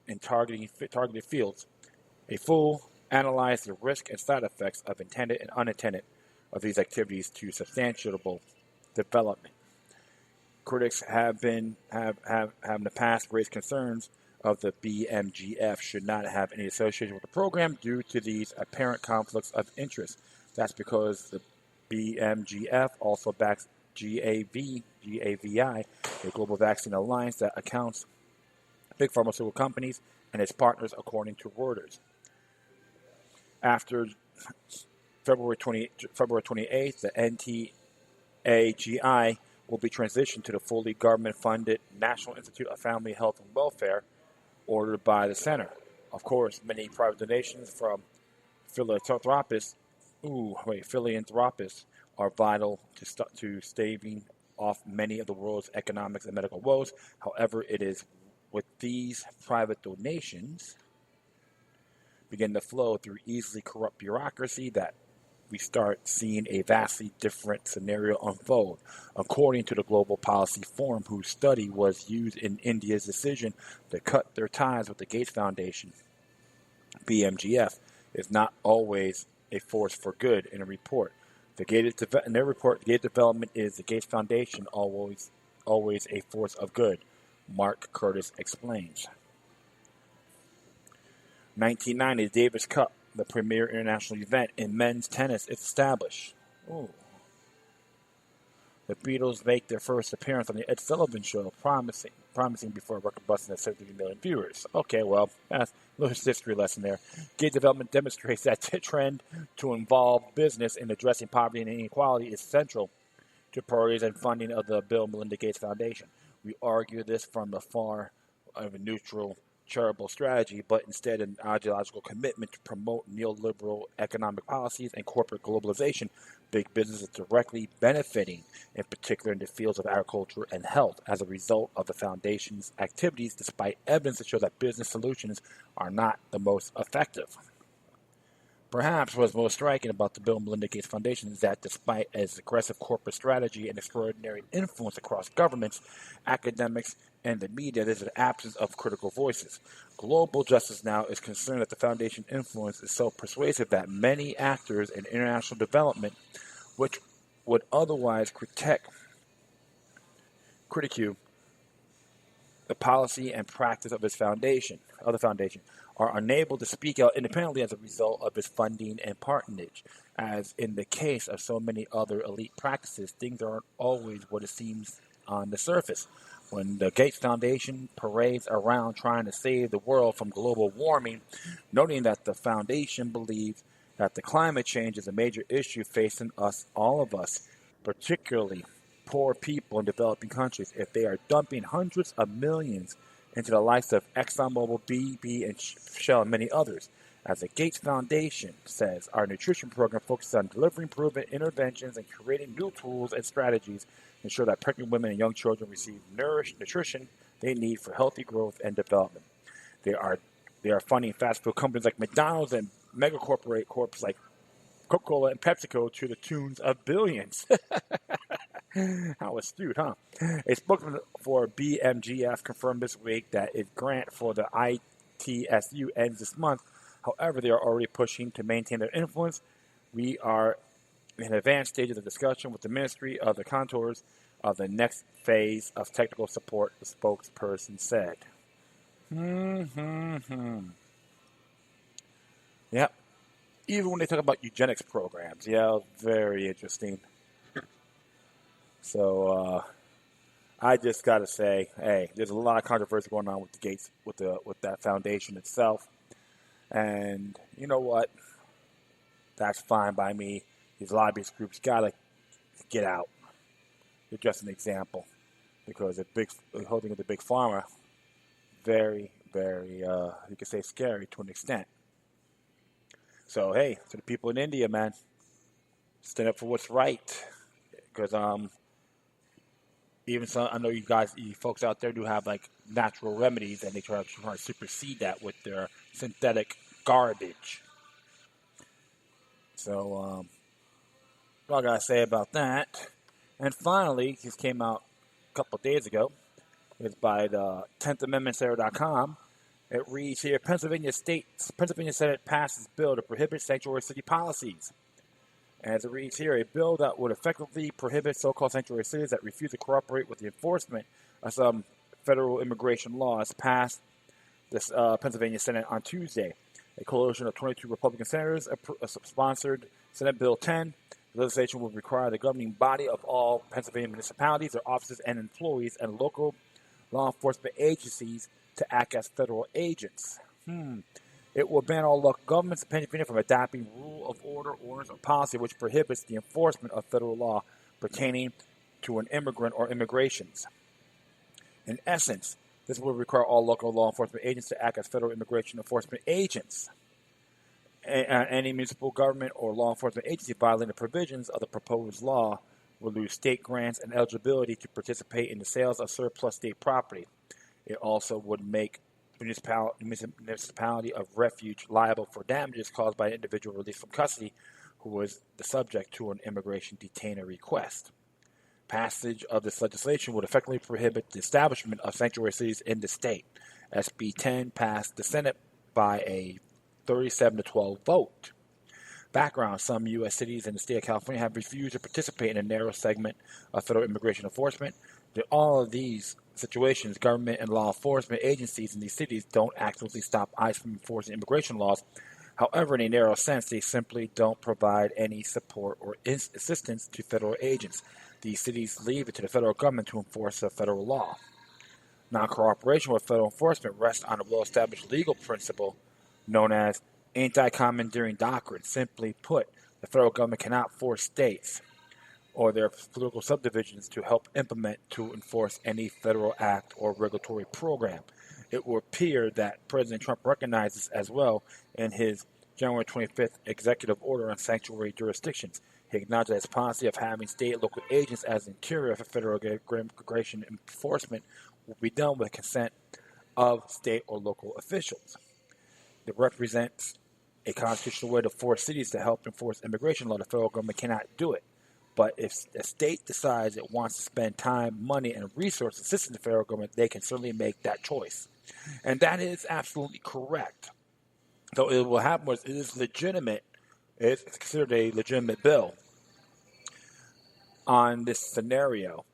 in targeted fields. A full analyze the risk and side effects of intended and unintended of these activities to substantiable development. Critics have in the past raised concerns of the BMGF should not have any association with the program due to these apparent conflicts of interest. That's because the BMGF also backs GAVI, a global vaccine alliance that accounts big pharmaceutical companies and its partners, according to Reuters. After February 28th, the NTAGI will be transitioned to the fully government-funded National Institute of Family Health and Welfare, ordered by the center. Of course, many private donations from philanthropists are vital to staving off many of the world's economic and medical woes. However, it is with these private donations begin to flow through easily corrupt bureaucracy that we start seeing a vastly different scenario unfold. According to the Global Policy Forum, whose study was used in India's decision to cut their ties with the Gates Foundation, BMGF is not always a force for good. In a report, in their report, the Gates development is the Gates Foundation always a force of good. Mark Curtis explains. 1990, the Davis Cup, the premier international event in men's tennis, is established. Ooh. The Beatles make their first appearance on the Ed Sullivan Show, promising before a record busting at 70 million viewers. Okay, well, that's a little history lesson there. Gate development demonstrates that the trend to involve business in addressing poverty and inequality is central to priorities and funding of the Bill and Melinda Gates Foundation. We argue this from the far of a neutral, charitable strategy, but instead an ideological commitment to promote neoliberal economic policies and corporate globalization. Big business is directly benefiting, in particular in the fields of agriculture and health, as a result of the foundation's activities, despite evidence that shows that business solutions are not the most effective. Perhaps what's most striking about the Bill and Melinda Gates Foundation is that despite its aggressive corporate strategy and extraordinary influence across governments, academics, and the media, there's an absence of critical voices. Global Justice Now is concerned that the foundation's influence is so persuasive that many actors in international development, which would otherwise critique the policy and practice of the foundation, are unable to speak out independently as a result of its funding and patronage. As in the case of so many other elite practices, things aren't always what it seems on the surface. When the Gates Foundation parades around trying to save the world from global warming, noting that the foundation believes that the climate change is a major issue facing all of us, particularly poor people in developing countries, if they are dumping hundreds of millions into the likes of ExxonMobil, BP, and Shell, and many others. As the Gates Foundation says, our nutrition program focuses on delivering proven interventions and creating new tools and strategies to ensure that pregnant women and young children receive nutrition they need for healthy growth and development. They are funding fast food companies like McDonald's and mega corps like Coca-Cola and PepsiCo to the tunes of billions. How astute, huh? A spokesman for BMGF confirmed this week that its grant for the ITSU ends this month. However, they are already pushing to maintain their influence. We are in advanced stages of discussion with the ministry of the contours of the next phase of technical support, the spokesperson said. Yep. Even when they talk about eugenics programs, yeah, very interesting. So I just got to say, hey, there's a lot of controversy going on with the Gates, with that foundation itself, and you know what? That's fine by me. These lobbyist groups gotta get out. They're just an example, because holding of the big pharma, very very, you could say, scary to an extent. So, hey, to the people in India, man, stand up for what's right. Because even some, I know you folks out there do have like natural remedies, and they try to supersede that with their synthetic garbage. So, all I gotta say about that. And finally, this came out a couple of days ago. It's by the 10th Amendment Sarah.com. It reads here: Pennsylvania Senate passes bill to prohibit sanctuary city policies. As it reads here, a bill that would effectively prohibit so-called sanctuary cities that refuse to cooperate with the enforcement of some federal immigration laws passed this Pennsylvania Senate on Tuesday. A coalition of 22 Republican senators sponsored Senate Bill 10. The legislation will require the governing body of all Pennsylvania municipalities, their offices and employees, and local law enforcement agencies to act as federal agents. It will ban all local governments in Pennsylvania from adopting rule of order, orders, or policy which prohibits the enforcement of federal law pertaining to an immigrant or immigrations. In essence, this will require all local law enforcement agents to act as federal immigration enforcement agents. Any municipal government or law enforcement agency violating the provisions of the proposed law will lose state grants and eligibility to participate in the sales of surplus state property. It also would make municipality of refuge liable for damages caused by an individual released from custody who was the subject to an immigration detainer request. Passage of this legislation would effectively prohibit the establishment of sanctuary cities in the state. SB 10 passed the Senate by a 37-12 vote. Background: some U.S. cities in the state of California have refused to participate in a narrow segment of federal immigration enforcement. In all of these situations, government and law enforcement agencies in these cities don't actively stop ICE from enforcing immigration laws. However, in a narrow sense, they simply don't provide any support or assistance to federal agents. These cities leave it to the federal government to enforce the federal law. Non-cooperation with federal enforcement rests on a well-established legal principle known as anti-commandeering doctrine. Simply put, the federal government cannot force states or their political subdivisions to help implement to enforce any federal act or regulatory program. It will appear that President Trump recognizes as well in his January 25th executive order on sanctuary jurisdictions. He acknowledged that his policy of having state and local agents as interior for federal immigration enforcement will be done with consent of state or local officials. It represents a constitutional way to force cities to help enforce immigration law. The federal government cannot do it. But if a state decides it wants to spend time, money, and resources assisting the federal government, they can certainly make that choice. And that is absolutely correct. So it will happen was it is legitimate. It's considered a legitimate bill on this scenario.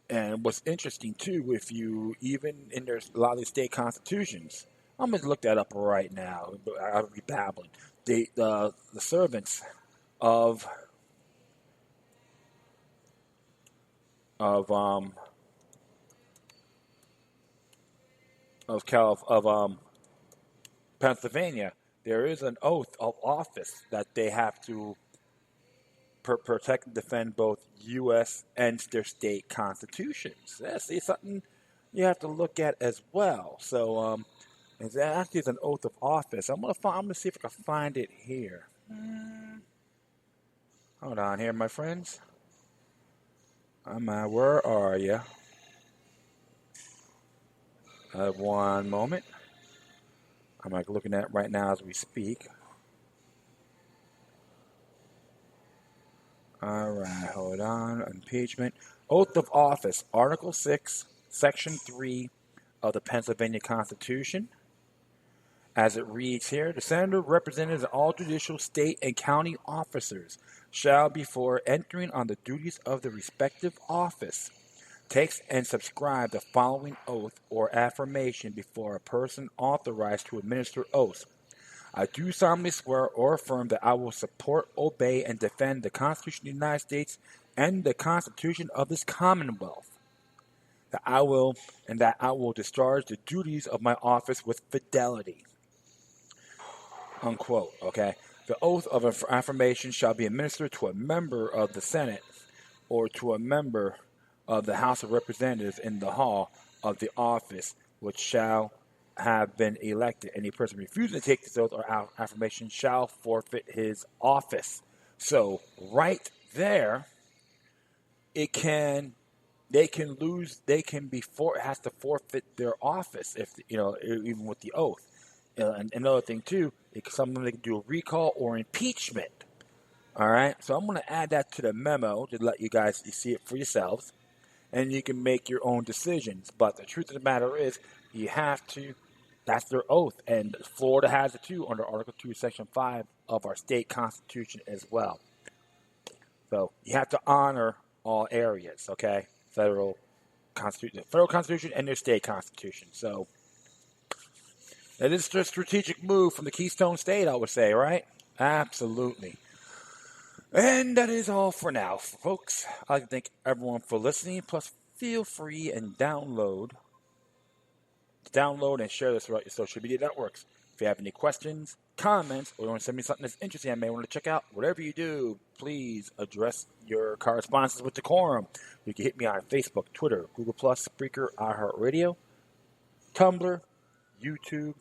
And what's interesting, too, if you, even in there's a lot of the state constitutions, I'm going to look that up right now. I'll be babbling. The servants of Pennsylvania, there is an oath of office that they have to protect and defend both U.S. and their state constitutions. That's something you have to look at as well. So, it actually is an oath of office. I'm gonna see if I can find it here. Hold on here, my friends. Where are you? One moment. I'm looking at it right now as we speak. All right, hold on. Impeachment. Oath of Office, Article 6, Section 3 of the Pennsylvania Constitution. As it reads here, the senator, representatives, and all judicial, state, and county officers shall, before entering on the duties of the respective office, take and subscribe the following oath or affirmation before a person authorized to administer oaths. I do solemnly swear or affirm that I will support, obey, and defend the Constitution of the United States and the Constitution of this Commonwealth. That I will discharge the duties of my office with fidelity. Unquote. Okay. The oath of affirmation shall be administered to a member of the Senate or to a member of the House of Representatives in the hall of the office, which shall have been elected. Any person refusing to take this oath or affirmation shall forfeit his office. So right there, it can they can lose. They can be has to forfeit their office if even with the oath. And another thing too, sometimes they can do a recall or impeachment. All right, so I'm going to add that to the memo to let you guys see it for yourselves, and you can make your own decisions. But the truth of the matter is, you have to. That's their oath, and Florida has it too under Article 2, Section 5 of our state constitution as well. So you have to honor all areas, okay? Federal constitution, and their state constitution. So it is a strategic move from the Keystone State, I would say, right? Absolutely. And that is all for now, folks. I'd like to thank everyone for listening. Plus, feel free and download and share this throughout your social media networks. If you have any questions, comments, or you want to send me something that's interesting I may want to check out, whatever you do, please address your correspondences with decorum. You can hit me on Facebook, Twitter, Google+, Spreaker, iHeartRadio, Tumblr, YouTube,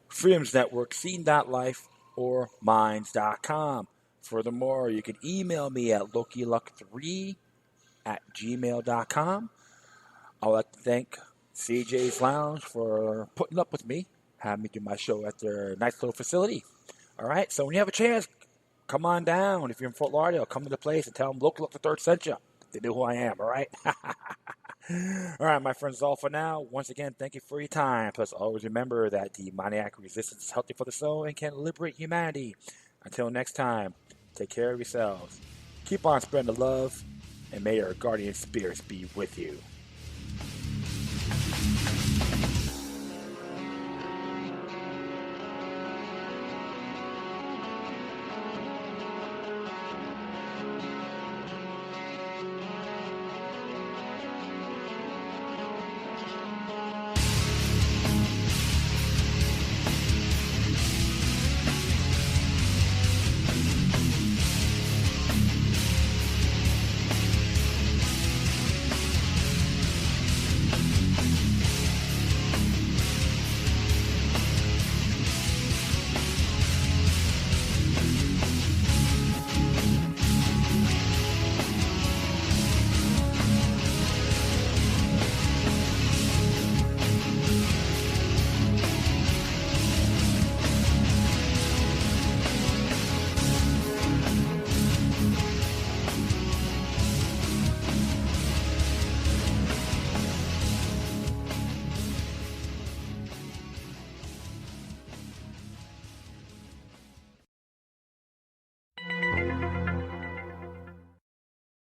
Freedoms Network, Scene.life, or Minds.com. Furthermore, you can email me at lokiluck3@gmail.com. I would like to thank CJ's Lounge for putting up with me, having me do my show at their nice little facility. All right, so when you have a chance, come on down. If you're in Fort Lauderdale, come to the place and tell them Local Luck the Third sent you. They know who I am, all right? All right, my friends, that's all for now. Once again, thank you for your time. Plus, always remember that the demoniac resistance is healthy for the soul and can liberate humanity. Until next time, take care of yourselves. Keep on spreading the love, and may your guardian spirits be with you.